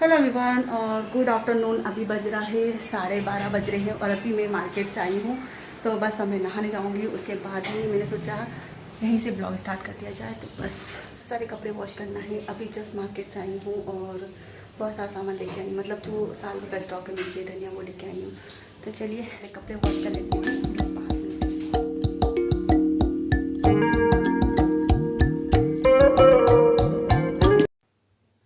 Hello everyone और good afternoon. अभी बज रहा है 12:30 बज रहे हैं और अभी मैं मार्केट से आई हूँ। तो बस अब मैं नहाने जाऊँगी, उसके बाद ही मैंने सोचा यहीं से ब्लॉग स्टार्ट कर दिया जाए। तो बस सारे कपड़े वॉश करना है। अभी जस्ट मार्केट से आई हूँ और बहुत सारा सामान लेके आई हूँ, मतलब जो साल भर का स्टॉक है, मिर्ची धनिया वो लेके आई हूँ। तो चलिए कपड़े वॉश कर लेती हूँ, उसके बाद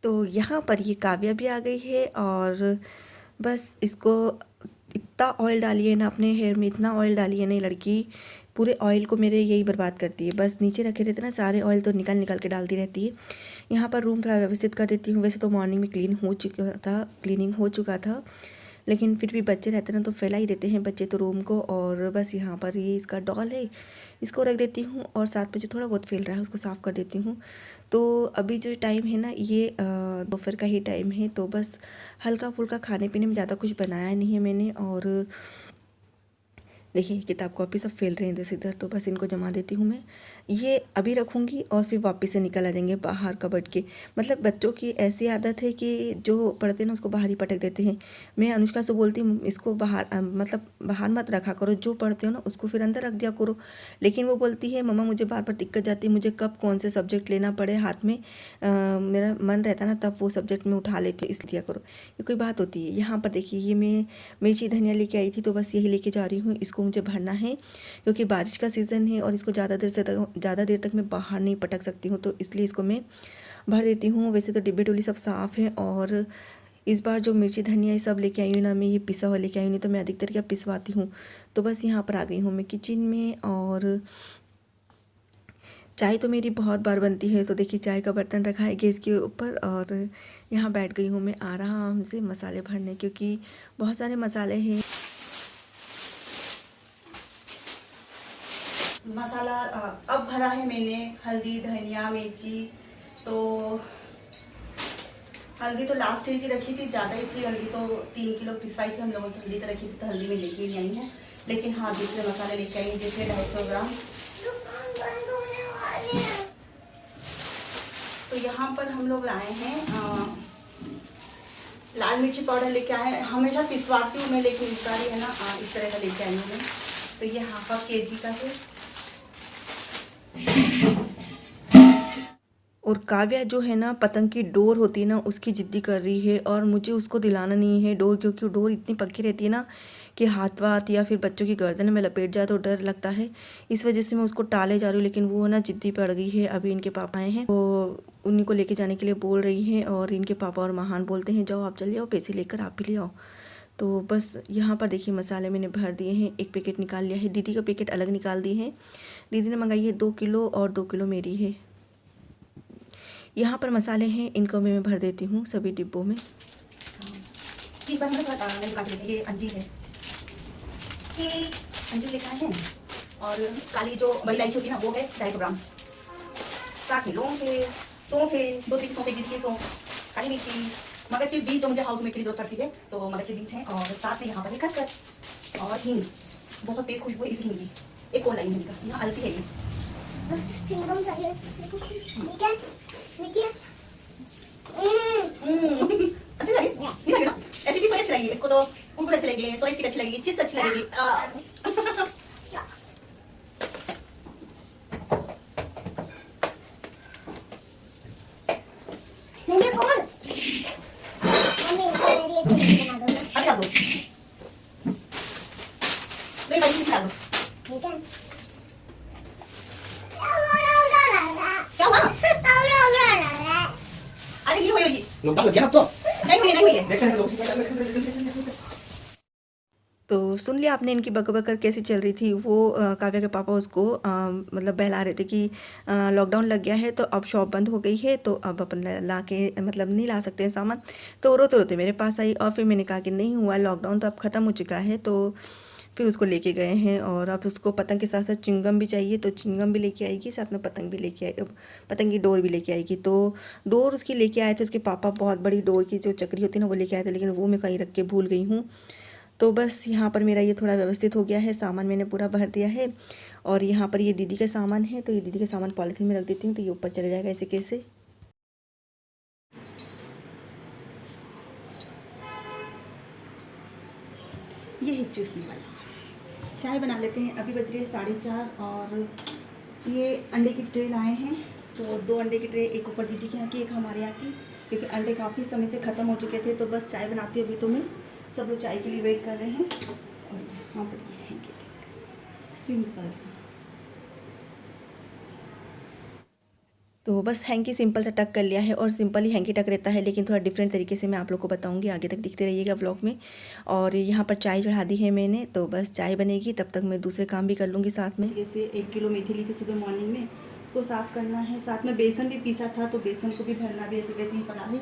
तो यहाँ पर ये काव्या भी आ गई है और बस इसको इतना ऑयल डालिए ना, अपने हेयर में इतना ऑयल डालिए ना, ये लड़की पूरे ऑयल को मेरे यही बर्बाद करती है। बस नीचे रखे रहते ना सारे ऑयल, तो निकाल निकाल के डालती रहती है। यहाँ पर रूम थोड़ा व्यवस्थित कर देती हूँ। वैसे तो मॉर्निंग में क्लीनिंग हो चुका था, लेकिन फिर भी बच्चे रहते ना तो फैला ही देते हैं बच्चे तो रूम को। और बस यहाँ पर ये इसका डॉल है, इसको रख देती हूँ और साथ में जो थोड़ा बहुत फैल रहा है उसको साफ़ कर देती हूँ। तो अभी जो टाइम है ना, ये दोपहर का ही टाइम है। तो बस हल्का फुल्का खाने पीने में ज़्यादा कुछ बनाया नहीं है मैंने। और देखिए किताब कॉपी सब फैल रहे हैं इधर से इधर, तो बस इनको जमा देती हूँ मैं। ये अभी रखूँगी और फिर वापस से निकल आ जाएंगे बाहर कबर्ड के। मतलब बच्चों की ऐसी आदत है कि जो पढ़ते हैं ना उसको बाहर ही पटक देते हैं। मैं अनुष्का से बोलती हूँ इसको बाहर मतलब बाहर मत रखा करो, जो पढ़ते हो ना उसको फिर अंदर रख दिया करो। लेकिन वो बोलती है मम्मा मुझे बार बार दिक्कत जाती है, मुझे कब कौन से सब्जेक्ट लेना पड़े हाथ में, मेरा मन रहता ना तब वो सब्जेक्ट में उठा लेती हूँ, इसलिए करो। ये कोई बात होती है। यहाँ पर देखिए ये मैं मिर्ची धनिया लेके आई थी, तो बस यही लेके जा रही हूँ। इसको मुझे भरना है क्योंकि बारिश का सीज़न है और इसको ज़्यादा देर तक मैं बाहर नहीं पटक सकती हूँ, तो इसलिए इसको मैं भर देती हूँ। वैसे तो डिब्बे डोली सब साफ़ है। और इस बार जो मिर्ची धनिया ये सब लेके आई हूँ ना, मैं ये पिसा हुआ लेके आई हूँ, नहीं तो मैं अधिकतर क्या पिसवाती हूँ। तो बस यहाँ पर आ गई हूँ मैं किचन में। और चाय तो मेरी बहुत बार बनती है, तो देखिए चाय का बर्तन रखा है गैस के ऊपर और यहाँ बैठ गई हूँ मैं आराम से मसाले भरने, क्योंकि बहुत सारे मसाले हैं। मसाला अब भरा है मैंने, हल्दी धनिया मिर्ची। तो हल्दी तो लास्ट ईयर की रखी थी, ज़्यादा ही थी हल्दी, तो 3 किलो पिसवाई थी हम लोगों की हल्दी तो रखी थी, तो हल्दी में लेके नहीं आई हूँ। लेकिन हाँ दूसरे मसाले लेके आई हूँ, जैसे 250 ग्राम। तो यहाँ पर हम लोग लाए हैं लाल मिर्ची पाउडर लेके आए हैं। हमेशा पिसवाती हूँ मैं, लेकिन इस बार है ना इस तरह का लेके आई हूँ मैं। तो ये हाफ केजी का है। और काव्या जो है ना, पतंग की डोर होती है ना उसकी जिद्दी कर रही है और मुझे उसको दिलाना नहीं है डोर, क्योंकि डोर इतनी पक्की रहती है ना कि हाथ वाथ या फिर बच्चों की गर्दन में लपेट जाए तो डर लगता है। इस वजह से मैं उसको टाले जा रही हूँ, लेकिन वो ना जिद्दी पड़ गई है। अभी इनके पापा आए हैं तो उन्हीं को लेके जाने के लिए बोल रही हैं, और इनके पापा और महान बोलते हैं जाओ आप चले जाओ, पैसे लेकर आप भी ले आओ। तो बस यहाँ पर देखिए मसाले मैंने भर दिए हैं। एक पैकेट निकाल लिया है, दीदी का पैकेट अलग निकाल दिए हैं। दीदी ने मंगाई है 2 किलो और 2 किलो मेरी है। यहाँ पर मसाले हैं, इनको मैं भर देती हूँ सभी डिब्बों में। इस बार ये अंजीर है, अंजीर लेकर आए हैं। और काली जो बड़ी इलायची होती है ना वो है 250 ग्राम। साथ में लौंग है, सौंफ है, 2-3 सौंफ है, गिरी की सौंफ, काली मिर्ची, मगज के बीज जो मुझे हाउस में की जरूरत पड़ती है तो मगज के बीज हैं। और साथ में यहाँ पर है खसखस और हींग, बहुत तेज खुशबू है इस हींग की। एक और लाइन हींग का, यहाँ अलसी है ये। अच्छा लगे नहीं लगे ना, ऐसी चीज अच्छी लगेगी इसको तो। कुरकुरे अच्छे लगेंगे, सोया स्टिक अच्छी लगेगी, चिप्स अच्छी लगेगी। अभी डाल दो, नहीं बड़ी चीज डाल दो। क्या हुआ? अरे नहीं हुई होगी, लॉकडाउन लग गया ना, अब तो नहीं हुई है। देखते हैं लोग। तो सुन लिया आपने इनकी बकबक कैसी चल रही थी। वो काव्या के पापा उसको मतलब बहला रहे थे कि लॉकडाउन लग गया है तो अब शॉप बंद हो गई है, तो अब अपन ला के मतलब नहीं ला सकते हैं सामान। तो रोते रोते मेरे पास आई और फिर मैंने कहा कि नहीं हुआ लॉकडाउन, तो अब ख़त्म हो चुका है। तो फिर उसको लेके गए हैं। और अब उसको पतंग के साथ साथ चिंगम भी चाहिए, तो चिंगम भी लेके आएगी, साथ में पतंग भी लेके आई, पतंग की डोर भी लेके आएगी। तो डोर उसकी लेके आए थे उसके पापा, बहुत बड़ी डोर की जो चक्री होती है ना वो लेके आए थे, लेकिन वो मैं कहीं रख के भूल गई हूँ। तो बस यहाँ पर मेरा ये थोड़ा व्यवस्थित हो गया है, सामान मैंने पूरा भर दिया है। और यहाँ पर ये दीदी का सामान है, तो ये दीदी का सामान पॉलीथीन में रख देती हूँ, तो ये ऊपर चले जाएगा ऐसे कैसे। ये है चूसने वाला। चाय बना लेते हैं। अभी बज रही है 4:30 और ये अंडे की ट्रे लाए हैं। तो 2 अंडे की ट्रे, एक ऊपर दीदी के यहाँ की, एक हमारे यहाँ की, क्योंकि अंडे काफ़ी समय से ख़त्म हो चुके थे। तो बस चाय बनाती हूँ अभी। तो मैं सब लोग चाय के लिए वेट कर रहे हैं। और यहाँ पर ये है सिंपल सा, तो बस हैंकी सिंपल सा टक कर लिया है। और सिंपल ही हैंकी टक रहता है, लेकिन थोड़ा डिफरेंट तरीके से मैं आप लोग को बताऊंगी। आगे तक दिखते रहिएगा व्लॉग में। और यहाँ पर चाय चढ़ा दी है मैंने, तो बस चाय बनेगी, तब तक मैं दूसरे काम भी कर लूँगी साथ में। जैसे 1 किलो मेथी ली थी सुबह मॉर्निंग में, उसको साफ़ करना है। साथ में बेसन भी पीसा था, तो बेसन को भी भरना भी ऐसे कैसे ही पड़ा है।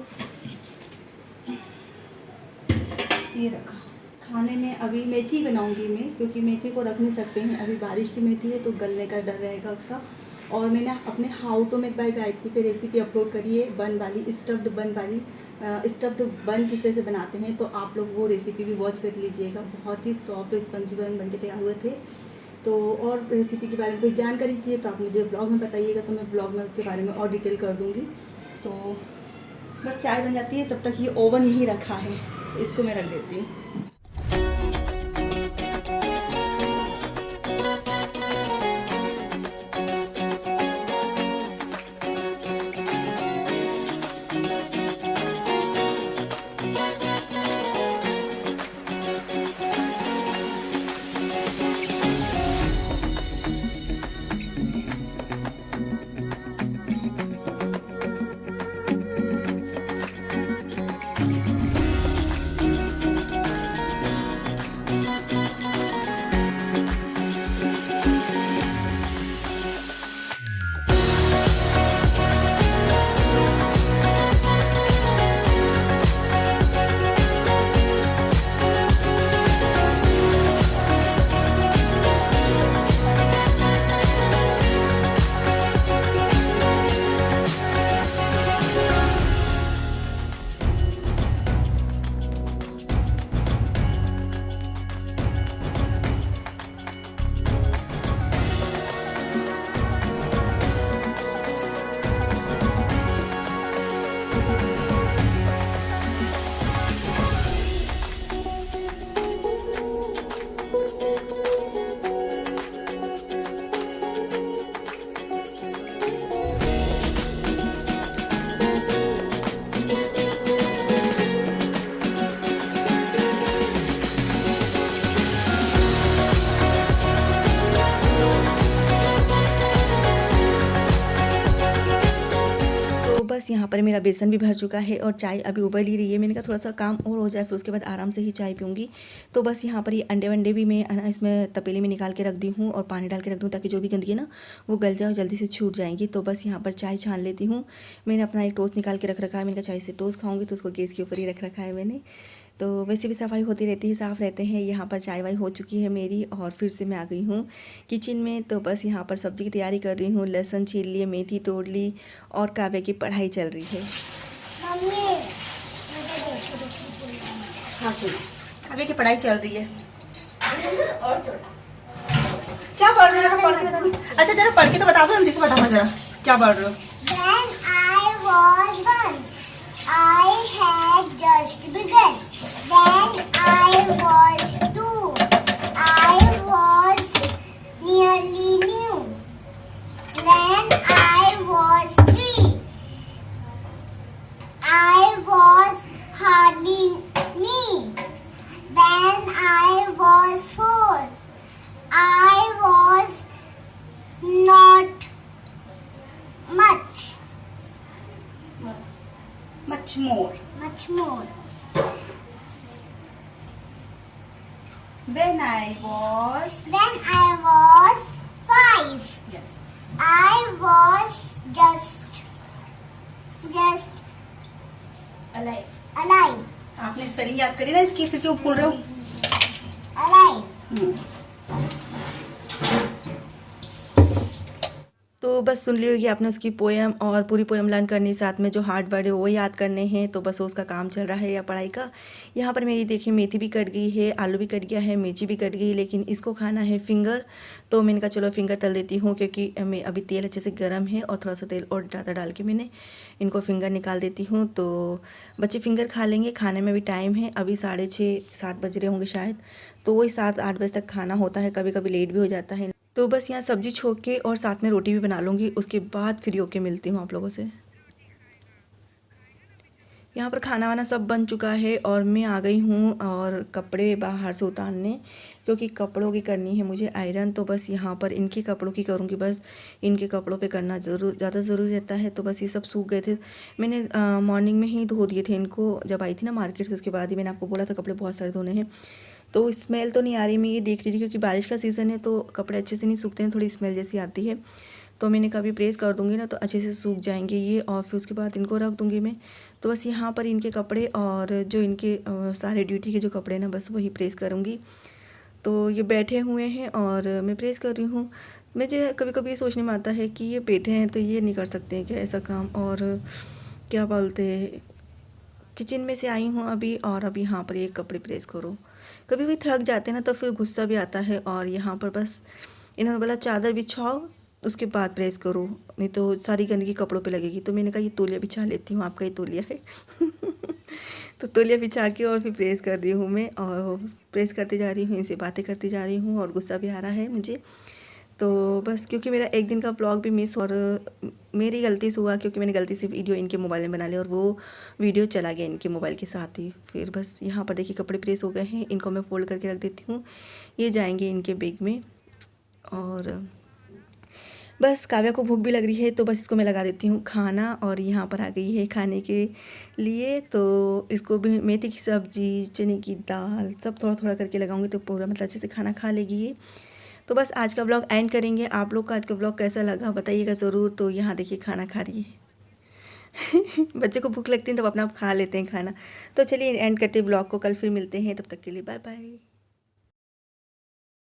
ये रखा। खाने में अभी मेथी बनाऊंगी मैं, क्योंकि मेथी को रख नहीं सकते हैं, अभी बारिश की मेथी है तो गलने का डर रहेगा उसका। और मैंने अपने how to make by Gayatri पे रेसिपी अपलोड करी है, बन वाली, स्टफ्ड बन किस तरह से बनाते हैं। तो आप लोग वो रेसिपी भी वॉच कर लीजिएगा। बहुत ही सॉफ्ट स्पंजी बन के तैयार हुए थे। तो और रेसिपी के बारे में कोई जानकारी चाहिए तो आप मुझे ब्लॉग में बताइएगा, तो मैं ब्लॉग में उसके बारे में और डिटेल कर दूँगी। तो बस चाय बन जाती है, तब तक ये ओवन यहीं रखा है, तो इसको मैं रख देती हूँ। बस यहाँ पर मेरा बेसन भी भर चुका है और चाय अभी उबल ही रही है। मैंने कहा थोड़ा सा काम और हो जाए, फिर उसके बाद आराम से ही चाय पीऊँगी। तो बस यहाँ पर ये अंडे वंडे भी मैं इसमें तपेली में निकाल के रख दी हूँ और पानी डाल के रख दूँ, ताकि जो भी गंदगी है ना वो गल जाए और जल्दी से छूट जाएंगी। तो बस यहाँ पर चाय छान लेती हूँ। मैंने अपना एक टोस्ट निकाल के रख रखा है। मैंने कहा चाय से टोस्ट खाऊँगी, तो उसको गैस के ऊपर ही रख रखा है मैंने। तो वैसे भी सफाई होती रहती है, साफ़ रहते हैं। यहाँ पर चाय वाय हो चुकी है मेरी और फिर से मैं आ गई हूँ किचन में। तो बस यहाँ पर सब्ज़ी की तैयारी कर रही हूँ। लहसुन छील लिए, मेथी तोड़ ली और काव्य की पढ़ाई चल रही है। हाँ सुनो, काव्य की पढ़ाई चल रही है। और क्या पढ़ रहे हो, जरा पढ़ के बताओ। अच्छा जरा पढ़ के तो बता दो जल्दी से, फटाफट जरा क्या पढ़ रहे हो। I had just begun. Then I was 2. I was nearly new. Then I was 3. I was hardly me. Then I was 4. I was not much. Much more. Much more. When I was. Then I was 5. Yes. I was just alive. alive. आपने spelling याद करी ना इसकी, फिर क्यों भूल रहे हो। Alive. तो तो बस सुन ली होगी आपने उसकी पोएम, और पूरी पोएम लर्न करनी, साथ में जो हार्ड वर्ड है वो याद करने हैं। तो बस उसका काम चल रहा है या पढ़ाई का। यहाँ पर मेरी देखिए मेथी भी कट गई है, आलू भी कट गया है, मिर्ची भी कट गई, लेकिन इसको खाना है फिंगर। तो मैंने कहा चलो फिंगर तल देती हूँ, क्योंकि मैं अभी तेल अच्छे से गर्म है और थोड़ा सा तेल और ज़्यादा डाल के मैंने इनको फिंगर निकाल देती हूँ। तो बच्चे फिंगर खा लेंगे। खाने में भी टाइम है, अभी 6:30-7 बज रहे होंगे शायद। तो वही 7-8 बजे तक खाना होता है, कभी कभी लेट भी हो जाता है। तो बस यहाँ सब्जी छोक के और साथ में रोटी भी बना लूँगी, उसके बाद फ्री होके मिलती हूँ आप लोगों से। यहाँ पर खाना वाना सब बन चुका है और मैं आ गई हूँ और कपड़े बाहर से उतारने, क्योंकि कपड़ों की करनी है मुझे आयरन। तो बस यहाँ पर इनके कपड़ों की करूँगी, बस इनके कपड़ों पे करना ज़्यादा ज़रूरी रहता है। तो बस ये सब सूख गए थे, मैंने मॉर्निंग में ही धो दिए थे इनको जब आई थी ना मार्केट से। उसके बाद ही मैंने आपको बोला था कपड़े बहुत सारे धोने हैं। तो स्मेल तो नहीं आ रही, मैं ये देख रही थी क्योंकि बारिश का सीज़न है तो कपड़े अच्छे से नहीं सूखते हैं, थोड़ी स्मेल जैसी आती है। तो मैंने कभी प्रेस कर दूँगी ना तो अच्छे से सूख जाएंगे ये, और फिर उसके बाद इनको रख दूँगी मैं। तो बस यहाँ पर इनके कपड़े और जो इनके सारे ड्यूटी के जो कपड़े ना बस वही प्रेस करूँगी। तो ये बैठे हुए हैं और मैं प्रेस कर रही हूँ। मुझे कभी कभी ये सोचने में आता है कि ये बैठे हैं तो ये नहीं कर सकते हैं क्या ऐसा काम, और क्या बोलते हैं, किचन में से आई हूँ अभी और अभी यहाँ पर ये कपड़े प्रेस करो। कभी भी थक जाते हैं ना तो फिर गुस्सा भी आता है, और यहाँ पर बस इन्होंने बोला चादर बिछाओ उसके बाद प्रेस करो, नहीं तो सारी गंदगी कपड़ों पे लगेगी। तो मैंने कहा ये तौलिया बिछा लेती हूँ, आपका ये तौलिया है। तो तौलिया बिछा के और फिर प्रेस कर रही हूँ मैं, और प्रेस करती जा रही हूँ, इनसे बातें करती जा रही हूँ, और गुस्सा भी आ रहा है मुझे। तो बस क्योंकि मेरा एक दिन का व्लॉग भी मिस, और मेरी गलती से हुआ क्योंकि मैंने गलती से वीडियो इनके मोबाइल में बना लिया और वो वीडियो चला गया इनके मोबाइल के साथ ही। फिर बस यहाँ पर देखिए कपड़े प्रेस हो गए हैं, इनको मैं फोल्ड करके रख देती हूँ, ये जाएंगे इनके बैग में। और बस काव्या को भूख भी लग रही है तो बस इसको मैं लगा देती हूँ खाना, और यहाँ पर आ गई है खाने के लिए। तो इसको भी मेथी की सब्ज़ी, चने की दाल सब थोड़ा थोड़ा करके लगाऊंगी तो पूरा मतलब अच्छे से खाना खा लेगी ये। तो बस आज का व्लॉग एंड करेंगे। आप लोग का आज का व्लॉग कैसा लगा बताइएगा ज़रूर। तो यहाँ देखिए खाना खा रही है। बच्चे को भूख लगती है तब अपना खा लेते हैं खाना। तो चलिए एंड करते हैं व्लॉग को, कल फिर मिलते हैं, तब तक के लिए बाय बाय।